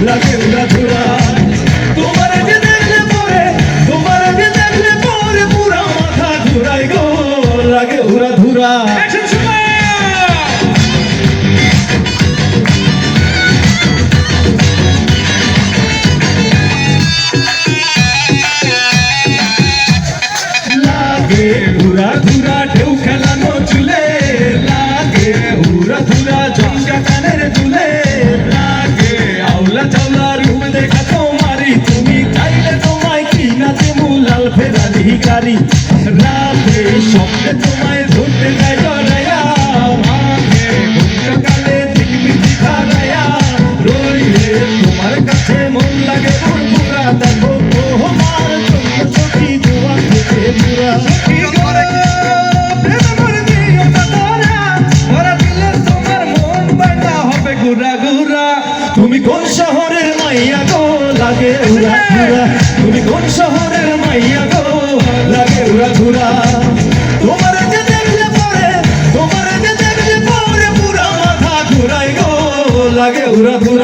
লাগে উড়া ধুরা। তোমার যে দেখলে পরে, তোমার যে দেখলে পরে পুরা মাথা ঘুরাই গো, লাগে উড়া ধুরা। লাগে উড়া ধুরা ঢেউ খেলানো চুলে, লাগে উড়া ধুরা জঙ্গা কানের দুলে, লাগে আউলা চাউলা রূপ দেখা তোমারি, তুমি চাইলে তোমায় কি নাচে মুলাল ফেরারি গাড়ি। রাতে স্বপ্নে তোমায় ধরতে যায় জড়াইয়া, মাঝে সকালে দিকবি দিখারায়া, রইলে তোমার কাছে মন লাগে পুরা। দেখো তোমার চোখ চোখি জোয়া থেকে পুরা। তুমি কোন শহরের মাইয়া গো, লাগে উড়া ধুরা। তুমি কোন শহরের মাইয়া গো, লাগে উড়া ধুরা। তোমার যে দেখলে পরে, তোমার যে দেখলে পরে পুরা মাথা ঘুরাই গো, লাগে উড়া ধুরা।